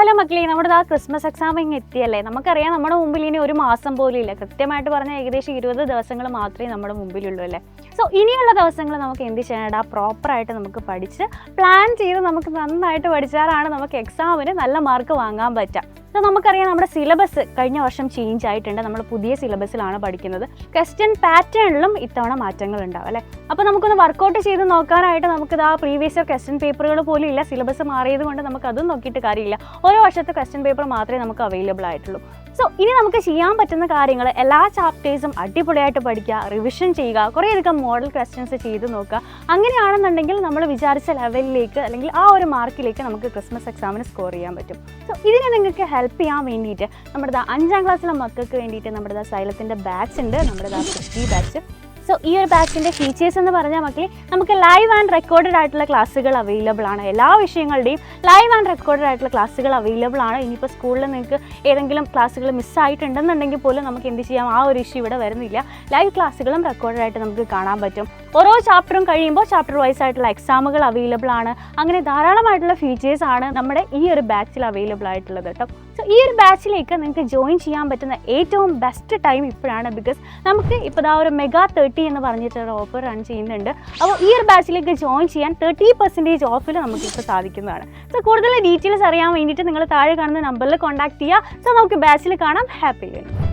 Hello മക്കളെ, നമ്മുടെ ആ ക്രിസ്മസ് എക്സാം ഇങ്ങ് എത്തിയല്ലേ. നമുക്കറിയാം നമ്മുടെ മുമ്പിൽ ഇനി ഒരു മാസം പോലും ഇല്ല. കൃത്യമായിട്ട് പറഞ്ഞാൽ ഏകദേശം 20 ദിവസങ്ങൾ മാത്രമേ നമ്മുടെ മുമ്പിലുള്ളൂ അല്ലേ. സോ ഇനിയുള്ള ദിവസങ്ങൾ നമുക്ക് എന്ത് ചെയ്യണം, പ്രോപ്പറായിട്ട് നമുക്ക് പഠിച്ച് പ്ലാൻ ചെയ്ത് നമുക്ക് നന്നായിട്ട് പഠിച്ചാലാണ് നമുക്ക് എക്സാമിന് നല്ല മാർക്ക് വാങ്ങാൻ പറ്റുക. സോ നമുക്കറിയാം നമ്മുടെ സിലബസ് കഴിഞ്ഞ വർഷം ചേഞ്ച് ആയിട്ടുണ്ട്. നമ്മൾ പുതിയ സിലബസിലാണ് പഠിക്കുന്നത്. ക്വസ്റ്റ്യൻ പാറ്റേണിലും ഇത്തവണ മാറ്റങ്ങൾ ഉണ്ടാവും അല്ലേ. അപ്പോൾ നമുക്കൊന്ന് വർക്കൗട്ട് ചെയ്ത് നോക്കാനായിട്ട് നമുക്കിത് ആ പ്രീവിയസ് ഇയർ ക്വസ്റ്റ്യൻ പേപ്പറുകൾ പോലും ഇല്ല. സിലബസ് മാറിയത് കൊണ്ട് നമുക്ക് അതും നോക്കിയിട്ട് കാര്യമില്ല. ഓരോ വർഷത്തെ ക്വസ്റ്റ്യൻ പേപ്പർ മാത്രമേ നമുക്ക് അവൈലബിൾ ആയിട്ടുള്ളൂ. സോ ഇനി നമുക്ക് ചെയ്യാൻ പറ്റുന്ന കാര്യങ്ങൾ എല്ലാ ചാപ്റ്റേഴ്സും അടിപൊളിയായിട്ട് പഠിക്കുക, റിവിഷൻ ചെയ്യുക, കുറേയധികം മോഡൽ ക്വസ്റ്റ്യൻസ് ചെയ്ത് നോക്കുക. അങ്ങനെയാണെന്നുണ്ടെങ്കിൽ നമ്മൾ വിചാരിച്ച ലെവലിലേക്ക് അല്ലെങ്കിൽ ആ ഒരു മാർക്കിലേക്ക് നമുക്ക് ക്രിസ്മസ് എക്സാമിന് സ്കോർ ചെയ്യാൻ പറ്റും. സോ ഇതിന് നിങ്ങൾക്ക് ഹെൽപ്പ് ചെയ്യാൻ വേണ്ടിയിട്ട് നമ്മുടെ 5ാം ക്ലാസ്സിലെ മക്കൾക്ക് വേണ്ടിയിട്ട് നമ്മുടെ സൈലത്തിൻ്റെ ബാച്ച് ഉണ്ട്, നമ്മുടെ 50 ബാച്ച്. സോ ഈ ഒരു ബാച്ചിൻ്റെ ഫീച്ചേഴ്സ് എന്ന് പറഞ്ഞാൽ മക്കളെ, നമുക്ക് ലൈവ് ആൻഡ് റെക്കോർഡഡ് ആയിട്ടുള്ള ക്ലാസ്സുകൾ അവൈലബിൾ ആണ്. എല്ലാ വിഷയങ്ങളുടെയും ലൈവ് ആൻഡ് റെക്കോർഡഡ് ആയിട്ടുള്ള ക്ലാസ്സുകൾ അവൈലബിൾ ആണ്. ഇനിയിപ്പോൾ സ്കൂളിൽ നിങ്ങൾക്ക് ഏതെങ്കിലും ക്ലാസ്സുകൾ മിസ്സായിട്ടുണ്ടെന്നുണ്ടെങ്കിൽ പോലും നമുക്ക് എന്ത് ചെയ്യാം, ആ ഒരു ഇഷ്യൂ ഇവിടെ വരുന്നില്ല. ലൈവ് ക്ലാസ്സുകളും റെക്കോർഡഡ് ആയിട്ട് നമുക്ക് കാണാൻ പറ്റും. ഓരോ ചാപ്റ്ററും കഴിയുമ്പോൾ ചാപ്റ്റർ വൈസ് ആയിട്ടുള്ള എക്സാമുകൾ അവൈലബിൾ ആണ്. അങ്ങനെ ധാരാളമായിട്ടുള്ള ഫീച്ചേഴ്സ് ആണ് നമ്മുടെ ഈ ഒരു ബാച്ചിൽ അവൈലബിൾ ആയിട്ടുള്ളത് കേട്ടോ. സോ ഈ ഒരു ബാച്ചിലേക്ക് നിങ്ങൾക്ക് ജോയിൻ ചെയ്യാൻ പറ്റുന്ന ഏറ്റവും ബെസ്റ്റ് ടൈം ഇപ്പോഴാണ്. ബിക്കോസ് നമുക്ക് ഇപ്പോൾ ഒരു മെഗാ 30 എന്ന് പറഞ്ഞിട്ടൊരു ഓഫർ റൺ ചെയ്യുന്നുണ്ട്. അപ്പോൾ ഈ ഒരു ബാച്ചിലേക്ക് ജോയിൻ ചെയ്യാൻ 30% ഓഫിൽ നമുക്കിപ്പോൾ സാധിക്കുന്നതാണ്. സോ കൂടുതൽ ഡീറ്റെയിൽസ് അറിയാൻ വേണ്ടിയിട്ട് നിങ്ങൾ താഴെ കാണുന്ന നമ്പറിൽ കോൺടാക്ട് ചെയ്യുക. സോ നമുക്ക് ബാച്ചിൽ കാണാം. Happy learning.